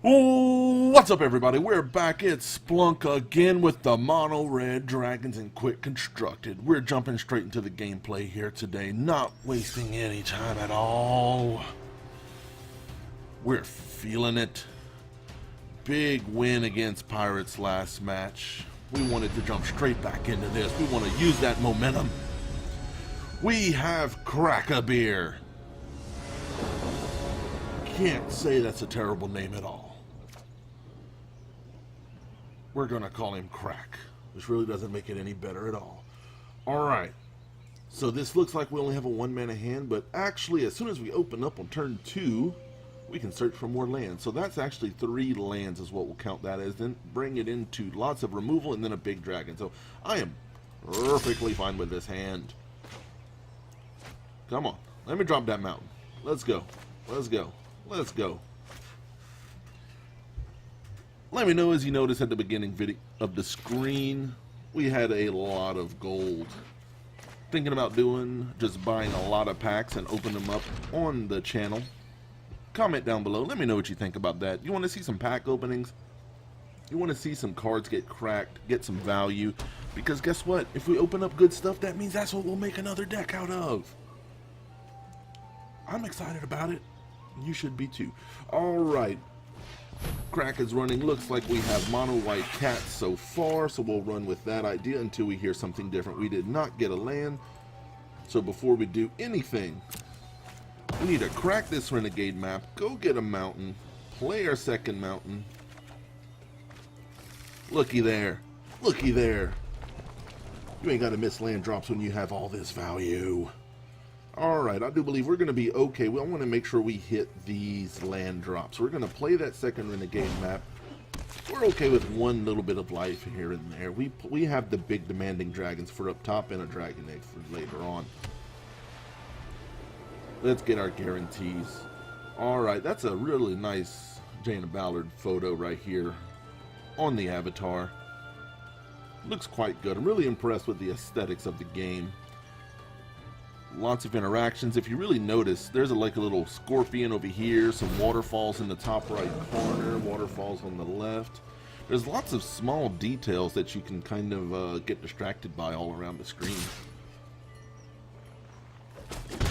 What's up, everybody? We're back at Splunk again with the Mono Red Dragons and Quick Constructed. We're jumping straight into the gameplay here today, not wasting any time at all. We're feeling it. Big win against Pirates last match. We wanted to jump straight back into this. We want to use that momentum. We have Crack-A-Beer. Can't say that's a terrible name at all. We're gonna call him Crack, which really doesn't make it any better at all. Alright, so this looks like we only have a one-mana hand, but actually as soon as we open up on turn 2, we can search for more lands. So that's actually 3 lands is what we'll count that as, then bring it into lots of removal and then a big dragon. So I am perfectly fine with this hand. Come on, let me drop that mountain. Let's go, let's go, let's go. Let me know, as you noticed at the beginning video of the screen, we had a lot of gold. Thinking about just buying a lot of packs and open them up on the channel. Comment down below, let me know what you think about that. You want to see some pack openings? You want to see some cards get cracked, get some value? Because guess what? If we open up good stuff, that means that's what we'll make another deck out of. I'm excited about it. You should be too. Alright. Crack is running. Looks like we have mono white cats so far, so we'll run with that idea until we hear something different. We did not get a land, so before we do anything, we need to crack this renegade map, go get a mountain, play our second mountain. Looky there, looky there. You ain't got to miss land drops when you have all this value. Alright, I do believe we're going to be okay. I want to make sure we hit these land drops. We're going to play that second renegade map. We're okay with one little bit of life here and there. We have the big demanding dragons for up top and a dragon egg for later on. Let's get our guarantees. Alright, that's a really nice Jaina Ballard photo right here on the avatar. Looks quite good. I'm really impressed with the aesthetics of the game. Lots of interactions. If you really notice, there's like a little scorpion over here, some waterfalls in the top right corner, waterfalls on the left. There's lots of small details that you can kind of get distracted by all around the screen.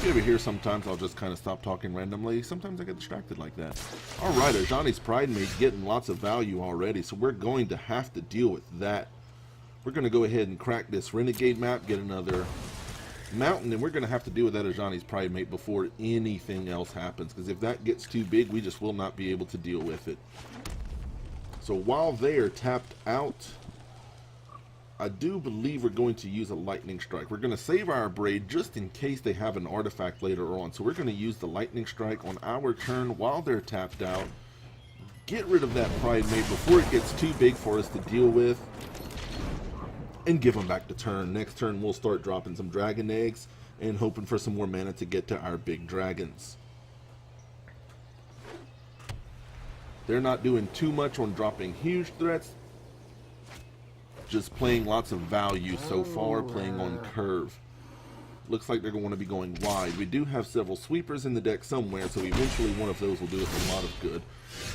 Over here sometimes I'll just kind of stop talking randomly. Sometimes I get distracted like that. Alright, Ajani's Pridemate's getting lots of value already, so we're going to have to deal with that. We're going to go ahead and crack this renegade map, get another mountain, and we're going to have to deal with that Ajani's Pridemate before anything else happens, because if that gets too big, we just will not be able to deal with it. So while they are tapped out, I do believe we're going to use a lightning strike. We're going to save our braid just in case they have an artifact later on. So we're going to use the lightning strike on our turn while they're tapped out. Get rid of that Pridemate before it gets too big for us to deal with, and give them back the turn. Next turn we'll start dropping some dragon eggs and hoping for some more mana to get to our big dragons. They're not doing too much on dropping huge threats, just playing lots of value so far, playing on curve. Looks like they're going to be going wide. We do have several sweepers in the deck somewhere, so eventually one of those will do us a lot of good.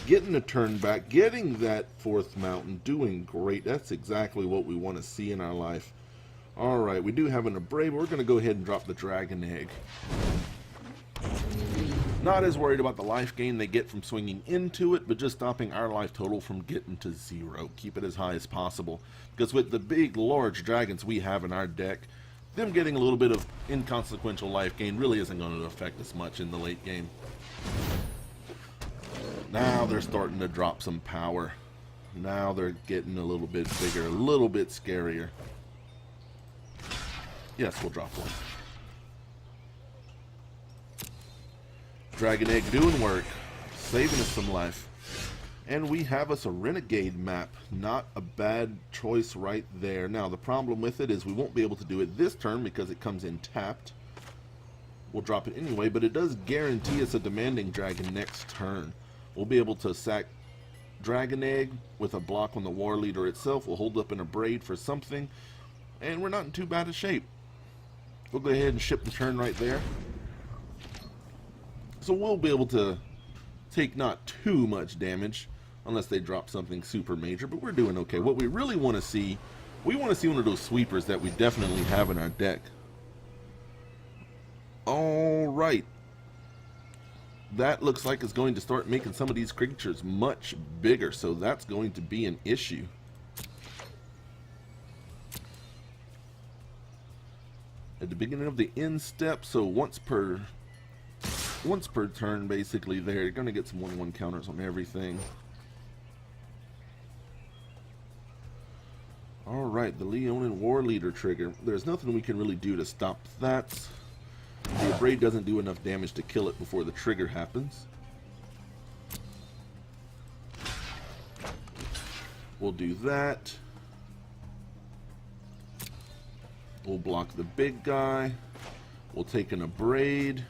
Getting a turn back, getting that 4th mountain, doing great. That's exactly what we want to see in our life. Alright, we do have an Abrade, but we're going to go ahead and drop the dragon egg. Not as worried about the life gain they get from swinging into it, but just stopping our life total from getting to 0. Keep it as high as possible. Because with the big, large dragons we have in our deck, them getting a little bit of inconsequential life gain really isn't going to affect us much in the late game. Now they're starting to drop some power. Now they're getting a little bit bigger, a little bit scarier. Yes, we'll drop one. Dragon egg doing work, saving us some life. And we have us a renegade map. Not a bad choice right there. Now the problem with it is we won't be able to do it this turn because it comes in tapped. We'll drop it anyway, but it does guarantee us a demanding dragon next turn. We'll be able to sack dragon egg with a block on the war leader itself. We'll hold up in a braid for something, and we're not in too bad a shape. We'll go ahead and ship the turn right there. So we'll be able to take not too much damage. unless they drop something super major, but we're doing okay. What we really want to see, we want to see one of those sweepers that we definitely have in our deck. All right. That looks like it's going to start making some of these creatures much bigger, so that's going to be an issue. At the beginning of the end step, so once per turn, basically, they're going to get some 1/1 counters on everything. All right, the Leonin War Leader trigger. There's nothing we can really do to stop that. The Abrade doesn't do enough damage to kill it before the trigger happens. We'll do that. We'll block the big guy. We'll take an Abrade.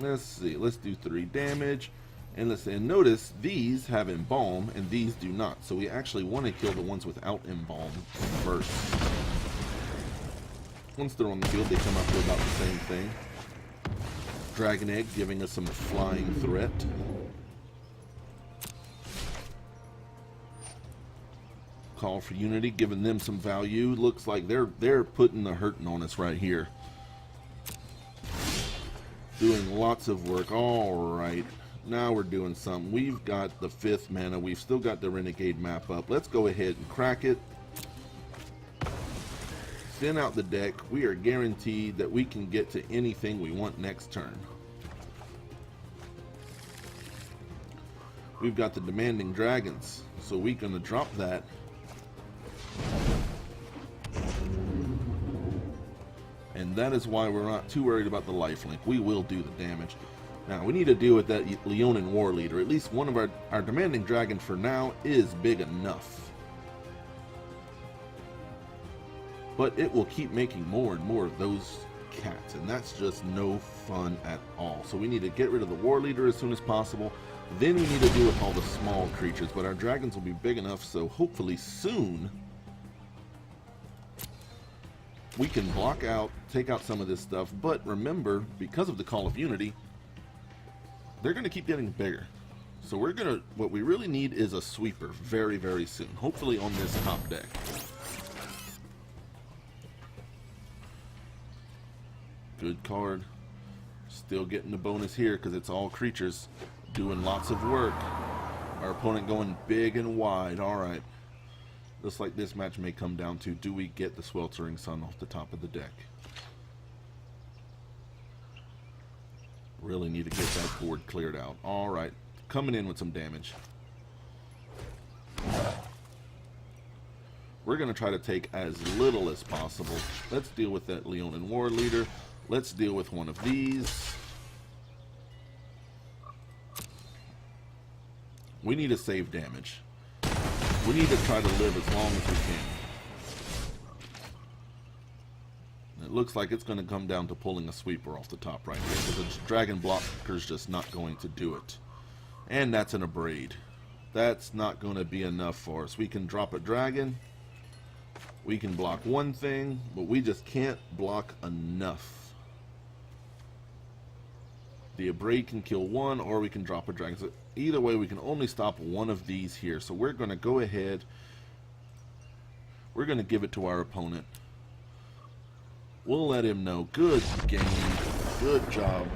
Let's see, let's do 3 damage. And notice these have Embalm and these do not. So we actually want to kill the ones without Embalm first. Once they're on the field, they come up to about the same thing. Dragon Egg giving us some flying threat. Call for Unity, giving them some value. Looks like they're putting the hurting on us right here. Doing lots of work. All right, now we're doing something. We've got the 5th mana. We've still got the Renegade map up. Let's go ahead and crack it. Thin out the deck. We are guaranteed that we can get to anything we want next turn. We've got the Demanding Dragons, so we're going to drop that. And that is why we're not too worried about the lifelink. We will do the damage. Now, we need to deal with that Leonin War Leader. At least one of our Demanding Dragon for now is big enough. But it will keep making more and more of those cats, and that's just no fun at all. So we need to get rid of the War Leader as soon as possible. Then we need to deal with all the small creatures, but our dragons will be big enough, so hopefully soon we can block out, take out some of this stuff. But remember, because of the Call of Unity, they're going to keep getting bigger. So what we really need is a sweeper very, very soon, hopefully on this top deck. Good card. Still getting the bonus here because it's all creatures doing lots of work. Our opponent going big and wide. All right. Looks like this match may come down to, do we get the Sweltering Sun off the top of the deck? Really need to get that board cleared out. All right. Coming in with some damage. We're going to try to take as little as possible. Let's deal with that Leonin War Leader. Let's deal with one of these. We need to save damage. We need to try to live as long as we can. It looks like it's going to come down to pulling a sweeper off the top right here, because the Dragon Blocker's just not going to do it. And that's an Abrade. That's not going to be enough for us. We can drop a dragon. We can block one thing, but we just can't block enough. The Abrade can kill one, or we can drop a dragon. So either way, we can only stop one of these here. So we're going to go ahead. We're going to give it to our opponent. We'll let him know. Good game. Good job.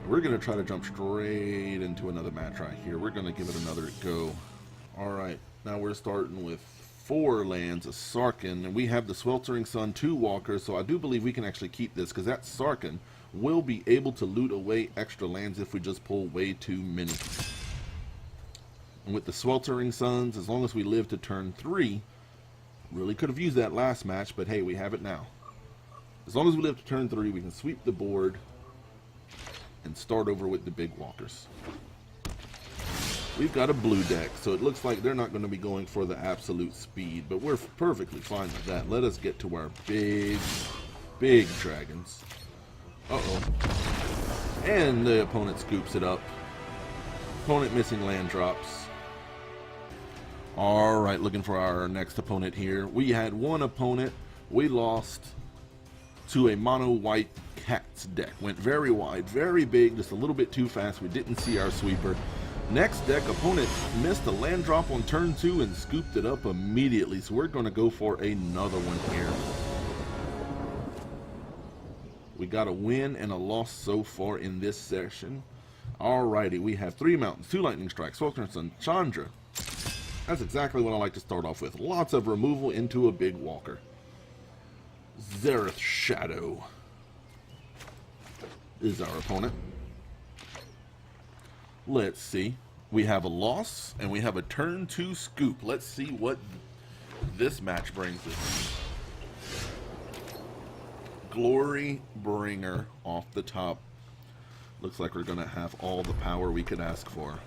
We're going to try to jump straight into another match right here. We're going to give it another go. All right. Now we're starting with 4 lands, a Sarkhan, and we have the Sweltering Sun, 2 walkers, so I do believe we can actually keep this, because that Sarkhan will be able to loot away extra lands if we just pull way too many. And with the Sweltering Suns, as long as we live to turn 3, really could have used that last match, but hey, we have it now. As long as we live to turn 3, we can sweep the board and start over with the big walkers. We've got a blue deck, so it looks like they're not going to be going for the absolute speed, but we're perfectly fine with that. Let us get to our big dragons. Uh-oh. And the opponent scoops it up. Opponent missing land drops. Alright, looking for our next opponent here. We had one opponent. We lost to a mono white Cat's deck. Went very wide, very big, just a little bit too fast. We didn't see our sweeper. Next deck, opponent missed a land drop on turn 2 and scooped it up immediately. So we're going to go for another one here. We got a win and a loss so far in this session. Alrighty, we have 3 mountains, 2 lightning strikes, Sweltering Sun, Chandra. That's exactly what I like to start off with. Lots of removal into a big walker. Zareth Shadow is our opponent. Let's see. We have a loss and we have a turn 2 scoop. Let's see what this match brings us. Glory Bringer off the top. Looks like we're going to have all the power we could ask for.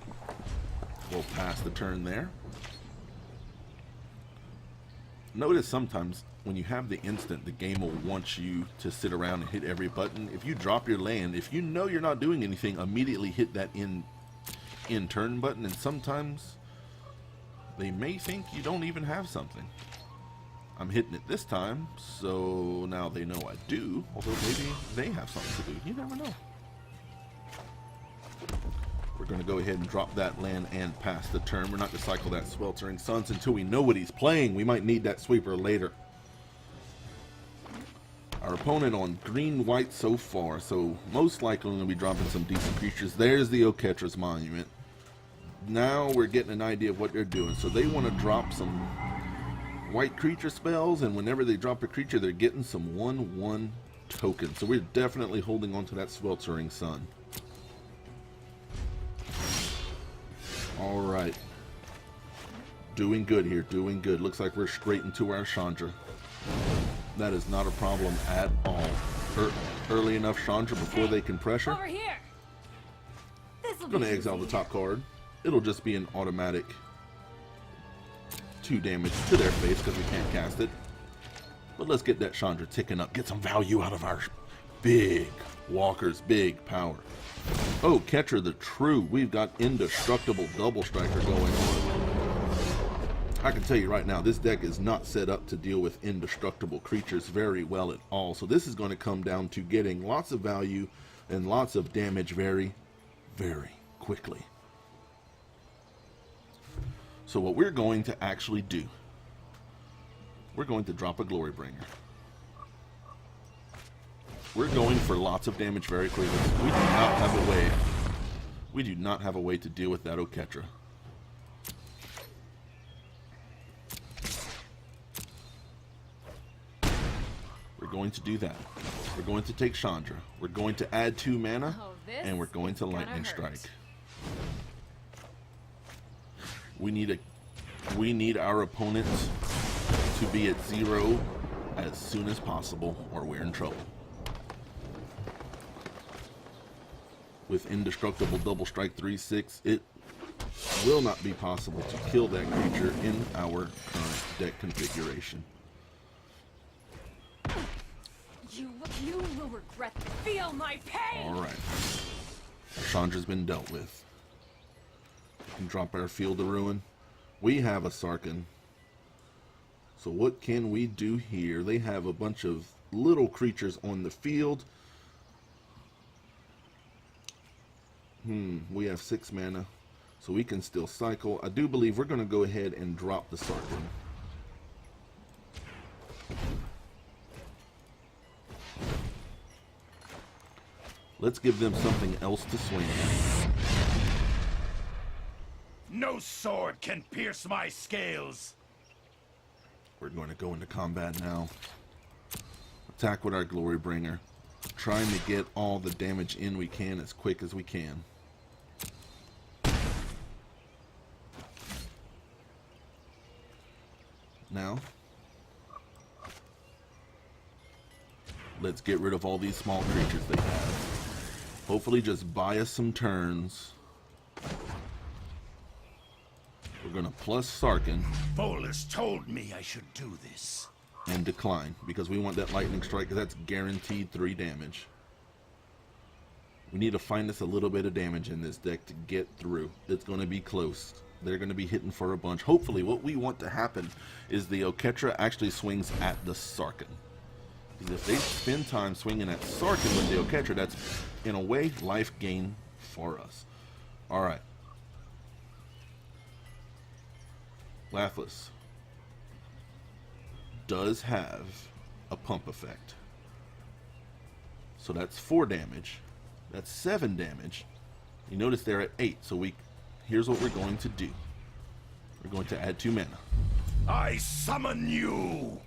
We'll pass the turn there. Notice sometimes when you have the instant, the game will want you to sit around and hit every button. If you drop your land, if you know you're not doing anything, immediately hit that in turn button, and sometimes they may think you don't even have something. I'm hitting it this time, so now they know I do, although maybe they have something to do. You never know. We're going to go ahead and drop that land and pass the turn. We're not going to cycle that Sweltering Suns until we know what he's playing. We might need that sweeper later. Our opponent on green-white so far, so most likely going to be dropping some decent creatures. There's the Oketra's Monument. Now we're getting an idea of what they're doing. So they want to drop some white creature spells, and whenever they drop a creature, they're getting some 1/1 tokens. So we're definitely holding on to that Sweltering Sun. Alright. Doing good here, doing good. Looks like we're straight into our Chandra. That is not a problem at all. Early enough Chandra before they can pressure. Over here. I'm going to exile the top card. It'll just be an automatic 2 damage to their face because we can't cast it. But let's get that Chandra ticking up. Get some value out of our big walkers, big power. Oh, Ketra the True. We've got indestructible double striker going on. I can tell you right now, this deck is not set up to deal with indestructible creatures very well at all. So this is going to come down to getting lots of value and lots of damage very, very quickly. So what we're going to actually do, we're going to drop a Glory Bringer. We're going for lots of damage very quickly. We do not have a way. We do not have a way to deal with that Oketra. We're going to do that. We're going to take Chandra. We're going to add 2 mana, and we're going to Lightning Strike. We need our opponents to be at 0 as soon as possible, or we're in trouble. With indestructible double strike 3/6, it will not be possible to kill that creature in our current deck configuration. You will regret. Feel my pain. All right, Chandra's been dealt with. We can drop our Field of Ruin. We have a Sarkhan. So what can we do here? They have a bunch of little creatures on the field. We have 6 mana, so we can still cycle. I do believe we're going to go ahead and drop the Sarkhan. Let's give them something else to swing at. No sword can pierce my scales. We're going to go into combat now. Attack with our Glory Bringer. Trying to get all the damage in we can as quick as we can. Now, let's get rid of all these small creatures they have. Hopefully just buy us some turns. We're going to plus Sarkhan. Bolus told me I should do this. And decline, because we want that Lightning Strike, because that's guaranteed 3 damage. We need to find us a little bit of damage in this deck to get through. It's going to be close. They're going to be hitting for a bunch. Hopefully what we want to happen is the Oketra actually swings at the Sarkhan. Because if they spend time swinging at Sarkin when they'll catch her, that's, in a way, life gain for us. Alright. Lathless does have a pump effect. So that's 4 damage. That's 7 damage. You notice they're at 8. So here's what we're going to do. We're going to add 2 mana. I summon you!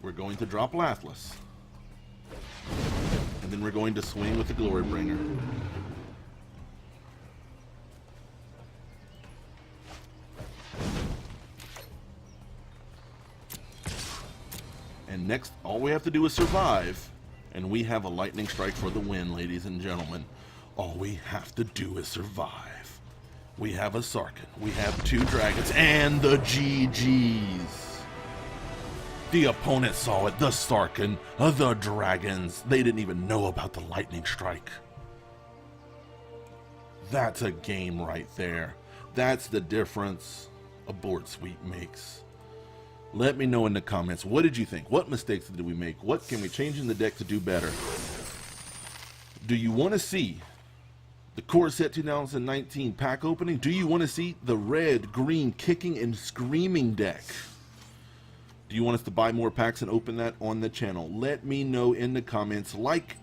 We're going to drop Lathless. And then we're going to swing with the Glorybringer. And next, all we have to do is survive, and we have a lightning strike for the win, ladies and gentlemen. All we have to do is survive. We have a Sarkin, we have 2 dragons, and the GGs. The opponent saw it, the Sarkin, the dragons. They didn't even know about the lightning strike. That's a game right there. That's the difference a board sweep makes. Let me know in the comments, what did you think? What mistakes did we make? What can we change in the deck to do better? Do you want to see the Core Set 2019 pack opening? Do you want to see the red, green, kicking and screaming deck? Do you want us to buy more packs and open that on the channel? Let me know in the comments. Like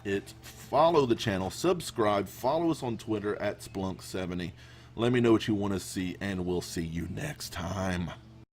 it, follow the channel, subscribe, follow us on Twitter at Splunk70. Let me know what you want to see, and we'll see you next time.